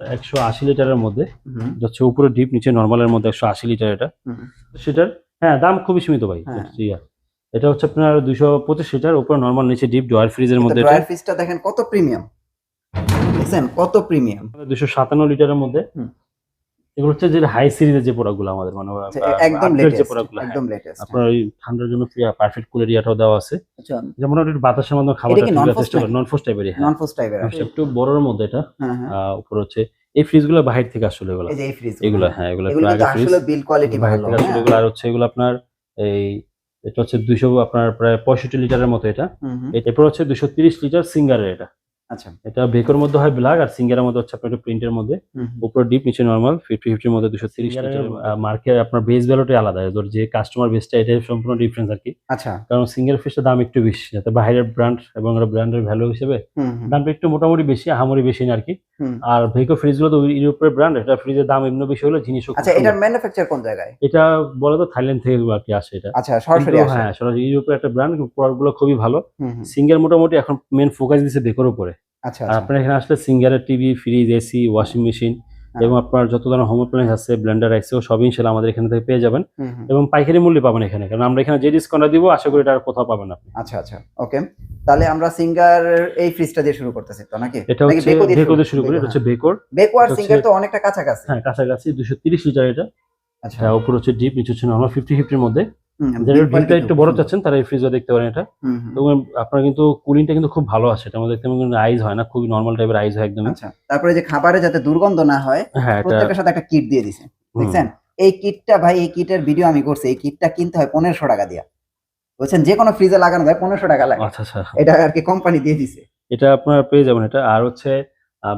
180 লিটারের মধ্যে হুম, যাচ্ছে উপরে ডিপ নিচে নরমালের মধ্যে 180 লিটার এটা হুম, সেটার। হ্যাঁ, দাম খুবই সীমিত ভাই। হ্যাঁ। এটা হচ্ছে আপনার 225 লিটার, উপরে নরমাল নিচে ডিপ ড্রয়ার ফ্রিজের কিন্তু মধ্যে এটা ড্রয়ার ফ্রিজটা দেখেন কত প্রিমিয়াম, দেখছেন কত প্রিমিয়াম। 257 লিটারের মধ্যে। হুম। এগুলো হচ্ছে যে হাই সিরিজের যে প্রোডাক্টগুলো আমাদের মানে একদম আপডেট যে লেটেস্ট, প্রোডাক্টগুলো। হ্যাঁ, একদম লেটেস্ট। আপনার ওই ঠান্ডার জন্য পারফেক্ট কুল এরিয়াটাও দেওয়া আছে, আচ্ছা, যেমন একটু বাতাসের মাধ্যমে এটা খাবারটা কি ঠিক নন আছে ফ্রস্ট নাকি? নন ফ্রস্ট টাইপেরই। হ্যাঁ, নন ফ্রস্ট টাইপের আছে। একটু বড়র মধ্যে এটা। হ্যাঁ, হ্যাঁ। উপর হচ্ছে এই ফ্রিজগুলো বাহির থেকে আসলে এগুলো এই যে এই ফ্রিজ এগুলো হ্যাঁ, এগুলো একটু এগুলো আগে তো ফ্রিজ আসলে বিল কোয়ালিটি বাহির ভালো। থেকে আসলে হ্যাঁ। এগুলো। আর হচ্ছে এগুলো আপনার এই এটা হচ্ছে 200 আপনার প্রায় 65 লিটারের মতো এটা। হুম, হুম। এরপর হচ্ছে 230 লিটার সিঙ্গারের এটা। আচ্ছা। এটা বেকর মধ্যে হয় ব্ল্যাক, আর সিঙ্গারের মধ্যে হচ্ছে আপনার একটু প্রিন্টের মধ্যে, হুম, হুম। উপরে ডিপ নিচে নরমাল 50-50 এর মধ্যে 230 লিটার। মার্কেট আপনার বেস ভ্যালুটাই আলাদা, এদের যে কাস্টমার বেসটা এটাই সম্পূর্ণ ডিফারেন্স আর কি। আচ্ছা। কারণ সিঙ্গেল ফিশটার দাম একটু বেশি, যাতে বাইরের ব্র্যান্ড এবং ব্র্যান্ডের ভ্যালু হিসেবে হুম, হুম। দামটা একটু মোটামুটি বেশি, আহামরি বেশি না আর কি। হুম। আর ভেকো ফ্রিজগুলো তো ইউরোপের ব্র্যান্ড, এটা ফ্রিজের দাম এমনি বেশি হলো, জিনিসও খুব আচ্ছা, সুন্দর। এটার ম্যানুফ্যাকচার কোন জায়গায়? এটা বলে তো থাইল্যান্ড থেকে আর কি আসে এটা। আচ্ছা, সরাসরি কিন্তু আসে। হ্যাঁ, সরাসরি ইউরোপের একটা ব্র্যান্ড, প্রোডাক্টগুলো খুবই ভালো। হুম, হুম। সিঙ্গার মোটামুটি এখন মেন ফোকাস দিচ্ছে বেকোর উপরে। আচ্ছা, আর আচ্ছা। আপনার এখানে আসলে সিঙ্গারের TV, fridge, AC, washing machine হ্যাঁ। এবং আপনার যত ধরনের হোম অ্যাপ্লায়েন্স আছে, ব্লেন্ডার, এক্সেও সবই ইনশাআল্লাহ আমাদের এখান থেকে পেয়ে যাবেন। হুম, হুম। এবং পাইকারি মূল্যে পাবেন এখানে, কারণ আমরা এখানে যে ডিসকাউন্টটা দিব আশা করি এটা আর কোথাও পাবেন না আপনি। আচ্ছা, আচ্ছা। ওকে। তাহলে আমরা সিঙ্গার এই ফ্রিজটা দিয়ে শুরু করতেছি তো নাকি? এটা নাকি হচ্ছে বেকো দিয়ে শুরু করি। এটা হচ্ছে বেকোর। বেকো আর এটা সিঙ্গার হচ্ছে তো অনেকটা কাছাকাছি। হ্যাঁ, কাছাকাছি 230 লিটার এটা। আচ্ছা। হ্যাঁ, উপর হচ্ছে ডিপ, নিচে হচ্ছে নরমাল 50-50 এর মধ্যে। হুম, যারা বিল্ড ডিপটা কোয়ালিটি একটু বড় চাচ্ছেন তারা এই ফ্রিজও দেখতে পারেন এটা। হুম, হুম। এবং আপনার কিন্তু কুলিংটা কিন্তু খুব ভালো আছে, এটার মধ্যে তেমন কিন্তু আইস হয় না, খুবই নরমাল টাইপের আইস হয় একদমই। আচ্ছা। তারপরে যে খাবারে যাতে দুর্গন্ধ না হয়, হ্যাঁ, এটা প্রত্যেকটার সাথে একটা কিট দিয়ে দিছে। দেখছেন? এই কিটটা ভাই, এই কিটের ভিডিও আমি করছি। এই কিটটা কিনতে হয় 1500 টাকা দিয়া। বুঝছেন? যেকোনো ফ্রিজে লাগানো যায় 1500 টাকা লাগে। আচ্ছা, আচ্ছা। এটা আর কি কোম্পানি দিয়ে দিছে। এটা আপনার পেয়ে যাবেন এটা। আর হচ্ছে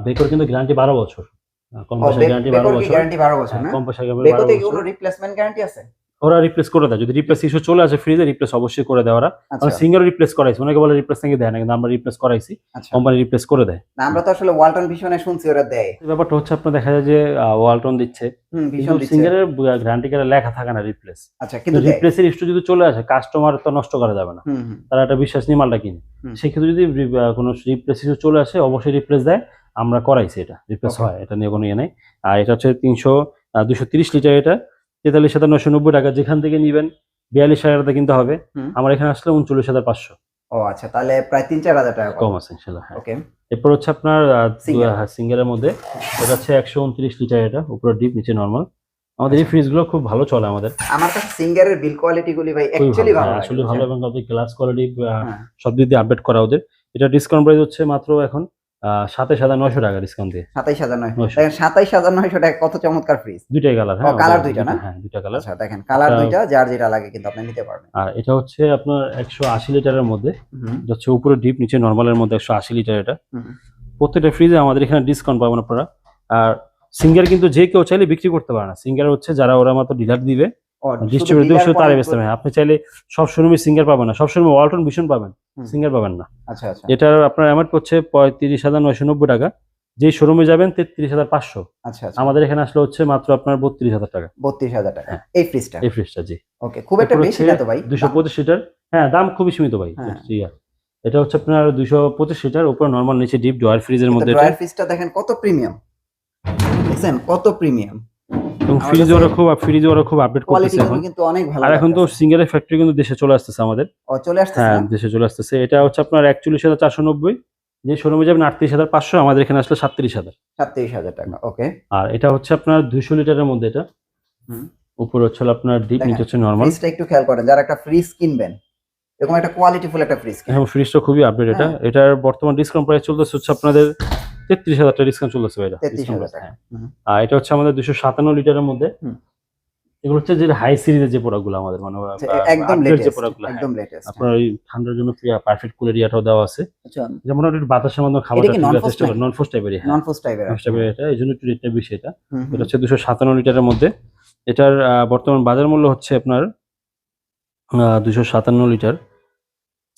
বেকোর কিন্তু গ্যারান্টি 12 বছর। ও, কম্প্রেসার গ্যারান্টি 12 বেকোর কি বছর। গ্যারান্টি 12 বছর হ্যাঁ, না? কম্প্রেসার গ্যারান্টি 12 বেকোতে কি বছর। কোনো রিপ্লেসমেন্ট গ্যারান্টি আছে? ওরা রিপ্লেস করে দেয়। যদি রিপ্লেস ইস্যু চলে আসে ফ্রিজে, রিপ্লেস অবশ্যই করে দেয় ওরা। আচ্ছা, আমরা সিঙ্গেল রিপ্লেস করাইছি। অনেকে বলে রিপ্লেস নাকি দেয় না, কিন্তু আমরা রিপ্লেস করাইছি। আচ্ছা। কোম্পানি রিপ্লেস করে দেয়। না, আমরা তো আসলে ওয়ালটন ভিশনে শুনছি ওরা দেয়। ব্যাপারটা হচ্ছে আপনার দেখা যায় যে ওয়ালটন দিচ্ছে, হুম, কিন্তু ভীষণ দিচ্ছে। সিঙ্গেলের গ্যারান্টি কার্ডে লেখা থাকে না রিপ্লেস। আচ্ছা, কিন্তু কিন্তু দেয়। রিপ্লেসের ইস্যু যদি চলে আসে, কাস্টমার তো নষ্ট করা যাবে না। হুম, হুম। তারা একটা বিশ্বাস নিয়ে মালটা কিনে। হুম। সেক্ষেত্রে যদি কোনো রিপ্লেস ইস্যু চলে আসে, অবশ্যই রিপ্লেস দেয়। আমরা করাইছি এটা, রিপ্লেস Okay. হয়, এটা নিয়ে কোনো ইয়ে নেই। আর এটা হচ্ছে 230 লিটার এটা 43,990 টাকা। যেখান থেকে নিবেন 42,000 টাকা কিনতে হবে। হুম। আমার এখানে আসলে 39,500 ও আচ্ছা, তাহলে প্রায় 3-4 হাজার টাকা কম আছে ইনশাল্লাহ। হ্যাঁ, ওকে। এরপর হচ্ছে আপনার Singer. সিঙ্গারের মধ্যে এটা হচ্ছে 129 লিটার এটা, উপরে ডিপ নিচে নরমাল। আমাদের এই ফ্রিজগুলো খুব ভালো চলে আমাদের, আমার কাছে সিঙ্গারের বিল কোয়ালিটি গুলি ভাই খুবই অ্যাকচুয়ালি ভালো হ্যাঁ, লাগে। আসলে ভালো। এবং ওদের গ্লাস কোয়ালিটি হ্যাঁ। সব দিক দিয়ে আপডেট করা ওদের। এটা ডিসকাউন্ট প্রাইস হচ্ছে মাত্র এখন 27,900 টাকা ডিসকাউন্ট দিয়ে। 27,900 দেখেন, 27,900 টাকা কত চমৎকার ফ্রিজ। দুইটাই কালার। ও, হ্যাঁ, কালার দুইটা না? হ্যাঁ, দুইটা কালার। আচ্ছা, দেখেন কালার এটা- দুইটা, যার যেটা লাগে কিন্তু আপনি নিতে পারবেন। আর এটা হচ্ছে আপনার 180 লিটারের মধ্যে, হুম, এটা হচ্ছে উপরে ডিপ নিচে নরমালের মধ্যে 180 লিটার এটা। হুম। প্রত্যেকটা ফ্রিজে আমাদের এখানে ডিসকাউন্ট পাবেন আপনারা। আর সিঙ্গার কিন্তু যে কেউ চাইলে বিক্রি করতে পারে না। সিঙ্গার হচ্ছে যারা ওরা মাত্র ডিলার দিবে, ও, শুধু ডিস্ট্রিবিউটর dealer দিবে, তারাই point বেচতে পারবে। আপনি চাইলে সব শোরুমে সিঙ্গার পাবেন না, সব শোরুমে ওয়ালটন ভিশন পাবেন, হুম। সিঙ্গার পাবেন না। আচ্ছা, আচ্ছা। এটার আপনার অ্যামাউন্ট হচ্ছে 35,990 টাকা। যেই শোরুমে যাবেন 33,500। আচ্ছা, আচ্ছা। আমাদের এখানে আসলে হচ্ছে মাত্র আপনার 32,000 টাকা 32,000 টাকা হ্যাঁ। এই ফ্রিজটা। এই ফ্রিজটা। জি, ওকে, খুব একটা এরপর বেশি হচ্ছে না তো ভাই। 225 লিটার। হ্যাঁ, দাম খুবই সীমিত ভাই। হ্যাঁ। এটা হচ্ছে আপনার 225 লিটার, উপরে নরমাল নিচে ডিপ ড্রয়ার ফ্রিজের কিন্তু মধ্যে এটা। ড্রয়ার ফ্রিজটা দেখেন কত প্রিমিয়াম। দেখছেন কত প্রিমিয়াম। এবং আমার ফ্রিজ কাছে ওরা খুব আপডেট কোয়ালিটি করতেছে এখন। কিন্তু অনেক ভালো আর এখন তো লাগতেছে। সিঙ্গারের ফ্যাক্টরি কিন্তু দেশে চলে আসতেছে আমাদের। ও, চলে আসতেছে হ্যাঁ, না? দেশে চলে আসতেছে। এটা হচ্ছে আপনার 41,490। যে শোরুমে যাবেন 38,500, আমাদের এখানে আসলে 37,000। 37,000 টাকা। ওকে। আর এটা হচ্ছে আপনার 200 লিটারের মধ্যে এটা। হুম। উপরে হচ্ছে হলো আপনার ডিপ, দেখেন, নিচে হচ্ছে নরমাল। ফ্রিজটা একটু খেয়াল করেন, যারা একটা ফ্রিজ কিনবেন, এরকম একটা কোয়ালিটিফুল একটা ফ্রিজ কিনবেন। এবং ফ্রিজটা খুবই আপডেট এটা। হ্যাঁ। এটার বর্তমান ডিসকাউন্ট প্রাইস চলতেছে হচ্ছে আপনাদের 33,000 টাকা ডিসকাউন্ট চলতেছে ভাই এটা। 33,000 টাকা। হ্যাঁ। হুম, আর এটা হচ্ছে আমাদের 257 লিটারের মধ্যে। হুম। এগুলো হচ্ছে যে হাই সিরিজের যে প্রোডাক্টগুলো আমাদের মানে একদম আপডেট যে লেটেস্ট, প্রোডাক্টগুলো। একদম লেটেস্ট। আপনার ওই ঠান্ডার জন্য পারফেক্ট কুল এরিয়াটাও দেওয়া আছে, আচ্ছা, যেমন একটু বাতাসের মাধ্যমে এটা খাবারটা কি ঠিক নন আছে ফ্রস্ট নাকি? নন ফ্রস্ট টাইপের। হ্যাঁ, নন ফ্রস্ট টাইপের নন ফ্রস্ট টাইপের এটা, এই জন্য একটু রেটটা বেশি এটা। হুম, এটা হচ্ছে 257 লিটারের মধ্যে। এটার বর্তমান বাজার মূল্য হচ্ছে আপনার 257 লিটার।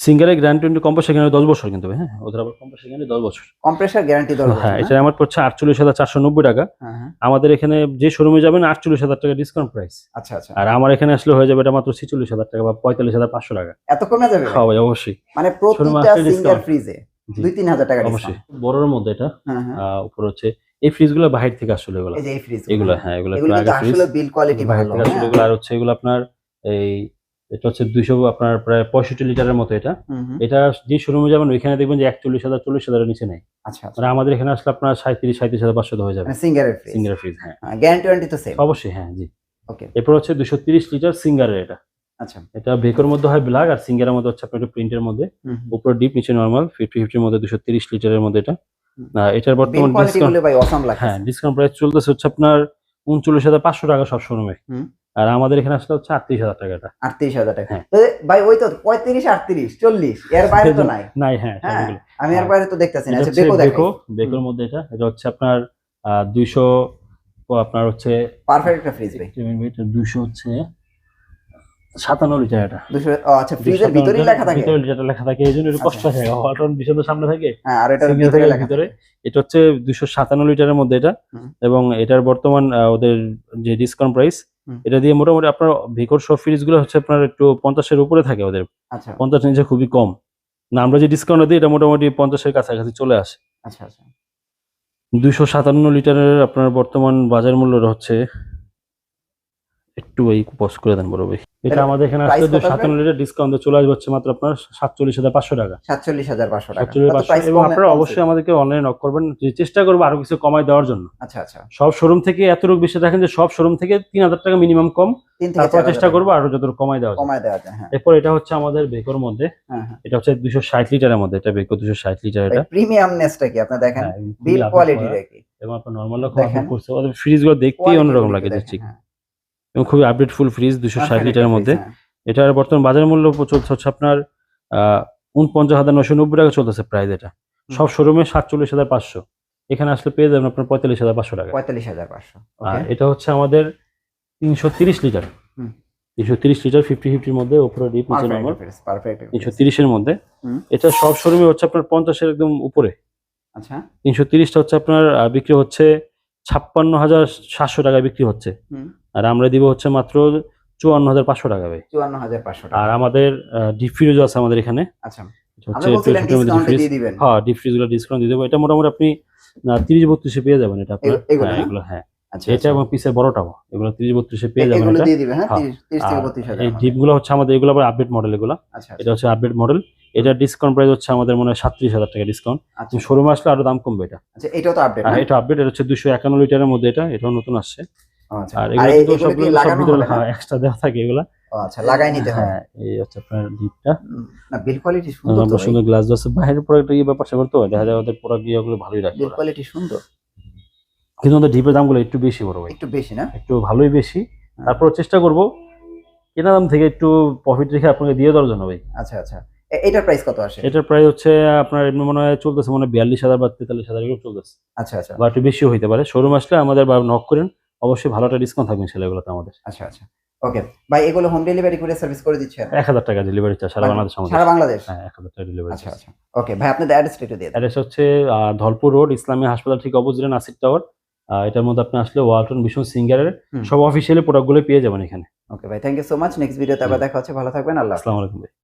সিঙ্গারের গ্যারান্টি কম্প্রেসার গ্যারান্টি 10 বছর কিন্তু। হ্যাঁ, ওদের আবার কম্প্রেসার গ্যারান্টি 10 বছর। কম্প্রেসার গ্যারান্টি 10 বছর হ্যাঁ, না? এটা আমার পড়ছে 48,490 টাকা। হ্যাঁ, হ্যাঁ। আমাদের এখানে যে শোরুমে যাবেন 48,000 টাকা ডিসকাউন্ট প্রাইস। আচ্ছা, আচ্ছা। আর আমার এখানে আসলে হয়ে যাবে এটা মাত্র 46,000 টাকা বা 45,500 টাকা। এত কমে যাবে ভাই? হ্যাঁ ভাই, অবশ্যই। মানে শোরুমে প্রতিটা আসলে সিঙ্গার ডিসকাউন্ট। ফ্রিজে জি, 2-3 হাজার টাকা অবশ্যই। ডিসকাউন্ট। বড়র মধ্যে এটা। হ্যাঁ, হ্যাঁ। উপরে হচ্ছে এই ফ্রিজগুলো বাহির থেকে আসলে এগুলো, এই যে এই ফ্রিজ এগুলো হ্যাঁ এগুলো এগুলো কিন্তু আসলে বিল কোয়ালিটি বাহির ভালো, থেকে আসলে হ্যাঁ। এগুলো। আর হচ্ছে এগুলো আপনার এই এটা হচ্ছে 200 আপনার প্রায় 65 লিটারের মতো এটা। এটা যে শোরুমে যাবেন ওইখানে দেখবেন যে 41,000 40,000 এর নিচে নেই। আচ্ছা আচ্ছা, মানে আমাদের এখানে আসলে আপনার 37,500 হয়ে যাবে মানে সিঙ্গারের ফ্রিজ, সিঙ্গার ফ্রিজ। হ্যাঁ গ্যারান্টি ওয়ারেন্টি তো সেম। অবশ্যই, হ্যাঁ জি। ওকে, এরপর হচ্ছে 230 লিটার সিঙ্গারের এটা। আচ্ছা, এটা বেকোর মধ্যে হয় ব্ল্যাক, আর সিঙ্গারের মধ্যে হচ্ছে আপনার একটু প্রিন্টের মধ্যে, উপরে ডিপ নিচে নরমাল, 50-50 এর মধ্যে 230 লিটারের মধ্যে এটা। এটার বিল বর্তমান কোয়ালিটি ডিসকাউন্ট, গুলো ভাই অসাম লাগছে। হ্যাঁ ডিসকাউন্ট প্রাইস চলতেছে হচ্ছে আপনার 39,500 টাকা সব শোরুমে। আর আমাদের এখানে আসলে হচ্ছে 38,000 টাকা এটা। 38,000 টাকা। হ্যাঁ। তো ভাই ওই তো 35 38 40 এর বাইরে তো নাই। নাই, হ্যাঁ হ্যাঁ, সবগুলো। আমি এর হ্যাঁ। বাইরে তো দেখতেছি না। এটা আচ্ছা হচ্ছে বেকো দেখাই। বেকোর মধ্যে এটা হচ্ছে আপনার 200 আপনার হচ্ছে পারফেক্ট একটা ফ্রিজ ভাই। 200 হচ্ছে 57 লিটার এটা। 200, আচ্ছা ফ্রিজের ভিতরেই লেখা থাকে। ভিতরে যেটা লেখা থাকে এইজন্য একটু কষ্ট হয়। ওয়ালটন বিশদ সামনে থাকে, হ্যাঁ, আর এটার সিঙ্গেল ভিতরে থাকে লেখা ভিতরে। থাকে। এটা হচ্ছে 257 লিটারের মধ্যে এটা, এবং এটার বর্তমান ওদের যে ডিসকাউন্ট প্রাইস, এটা দিয়ে মোটামুটি আপনার ভিকোর সব ফ্রিজ গুলো হচ্ছে আপনার একটু 50 এর উপরে থাকে ওদের, আচ্ছা 50 নিচে খুবই কম। না আমরা যে ডিসকাউন্ট দিই এটা মোটামুটি 50 এর কাছাকাছি চলে আসে। আচ্ছা আচ্ছা, 257 লিটারের আপনার বর্তমান বাজার মূল্যটা হচ্ছে, একটু এই পজ করে দেন বড় ভাই। এটা আমাদের এখানে আসলে 257 লিটার ডিসকাউন্ট চলে আসবে হচ্ছে মাত্র আপনার 47,500 টাকা। 47,500 টাকা। 47,500, এবং আপনারা অবশ্যই আমাদেরকে অনলাইনে নক করবেন, যে চেষ্টা করবো আরো কিছু কমায় দেওয়ার জন্য। আচ্ছা আচ্ছা, সব শোরুম থেকে এতটুকু বেশি রাখেন যে সব শোরুম থেকে 3,000 টাকা মিনিমাম কম, 3 থেকে তারপর 4,000 চেষ্টা করবো আরো যতটুকু কমায় দেওয়া যায়। কমায় দেওয়া যায়, হ্যাঁ। এরপর এটা হচ্ছে আমাদের বেকোর মধ্যে, হ্যাঁ হ্যাঁ, এটা হচ্ছে 260 লিটারের মধ্যে, এটা বেকো 260 লিটার এটা। প্রিমিয়ামনেসটা কি আপনি দেখেন, হ্যাঁ, বিল কোয়ালিটিটা কি, এবং আপনার নরমালও খুব দেখেন। আপডেট করছে, ওদের ফ্রিজগুলো দেখতেই অন্যরকম লাগে যে ঠিক, হ্যাঁ। এবং খুবই আপডেট ফুল ফ্রিজ 260 লিটারের মধ্যে। এটার বর্তমান বাজার মূল্য চলছে হচ্ছে আপনার 49,990 টাকা চলতেছে প্রাইস এটা। সব শোরুমে 47,500, এখানে আসলে পেয়ে যাবেন আপনার 45,500 টাকা। 45,500। আর এটা হচ্ছে আমাদের 330 লিটার, 330 লিটার 50-50 এর মধ্যে, উপরে ডিপ নিচে নরমাল, পারফেক্ট 330 এর মধ্যে। এটা সব শোরুমে হচ্ছে আপনার 50 এর একদম উপরে। আচ্ছা, 330টা হচ্ছে আপনার বিক্রি হচ্ছে 56,700 টাকায় বিক্রি হচ্ছে, আর আমরা দিব হচ্ছে মাত্র 54,500 টাকা ভাই। 54,500 টাকা। আর আমাদের ডিপ ফ্রিজও আছে আমাদের এখানে। আচ্ছা, হচ্ছে আপনি বলছিলেন ডিসকাউন্ট দিয়ে দিবেন। হ্যাঁ ডিপ ফ্রিজগুলো ডিসকাউন্ট দিয়ে দেবো। এটা মোটামুটি আপনি 30-32 এ পেয়ে যাবেন এটা আপনার। হ্যাঁ এগুলো, হ্যাঁ আচ্ছা, এটা এবং পিসের বড়টাও, এগুলো 30-32 এ পেয়ে যাবেন এগুলো এটা। দিয়ে দিবেন, হ্যাঁ 30 থেকে 32,000। এই ডিপগুলো হচ্ছে আমাদের, এগুলো আবার আপডেট মডেল এগুলো। আচ্ছা, এটা হচ্ছে আপডেট মডেল। এটা ডিসকাউন্ট প্রাইস হচ্ছে আমাদের মনে হয় 37,000 টাকা ডিসকাউন্ট। আচ্ছা, শোরুমে আসলে আরো দাম কমবে এটা। আচ্ছা এটাও তো আপডেট, হ্যাঁ এটা আপডেট, এটা হচ্ছে 251 লিটারের মধ্যে এটা, এটাও নতুন আসছে। আচ্ছা, আর আর এগুলো এগুলো কি লাগানো হবে? হ্যাঁ এক্সট্রা দেওয়া থাকে এগুলা। আচ্ছা, লাগাই নিতে হয়। হ্যাঁ এই হচ্ছে আপনার ডিপটা। না বিল কোয়ালিটি সুন্দর তো, সুন্দর গ্লাস আছে। বাইরের প্রোডাক্ট এই ব্যাপার স্যাপার তো দেখা যায় ওদের প্রোডাক্ট গুলো ভালোই রাখে, বিল কোয়ালিটি সুন্দর, কিন্তু ওদের ডিপের দামগুলো একটু বেশি বড় ভাই, একটু বেশি না? একটু ভালোই বেশি। তারপর চেষ্টা করব কেনা দাম থেকে একটু প্রফিট রেখে আপনাকে দিয়ে দেওয়ার জন্য ভাই। আচ্ছা আচ্ছা, এটার প্রাইস কত আসে? এটার প্রাইস হচ্ছে আপনার এমনি মনে হয় চলতেছে মনে হয় 42,000 বা 43,000 এগুলো চলতেছে। আচ্ছা আচ্ছা, বা একটু বেশিও হইতে পারে। শোরুম আসলে আমাদের বা নক করেন, অবশ্যই ভালো একটা ডিসকাউন্ট থাকবে সেগুলোতে আমাদের। আচ্ছা আচ্ছা, ওকে ভাই। এগুলো হোম ডেলিভারি করে সার্ভিস করে দিচ্ছেন? 1,000 টাকা ডেলিভারি চার্জ সারা বাংলাদেশ আমাদের। সারা বাংলাদেশ? হ্যাঁ 1,000 টাকা ডেলিভারি। আচ্ছা আচ্ছা, ওকে ভাই আপনাদের অ্যাড্রেসটা একটু দিয়ে দেন। অ্যাড্রেস হচ্ছে ধলপুর রোড, ইসলামী হাসপাতাল ঠিক অপোজিটে নাসির টাওয়ার। এটার মধ্যে আপনি আসলে ওয়ালটন ভীষণ সিঙ্গারের সব অফিসিয়ালি প্রোডাক্টগুলো পেয়ে যাবেন এখানে। ওকে ভাই, thank you so much. Next ভিডিওতে আবার দেখা হচ্ছে, ভালো থাকবেন, আল্লাহ হাফেজ। আসসালামু আলাইকুম ভাই।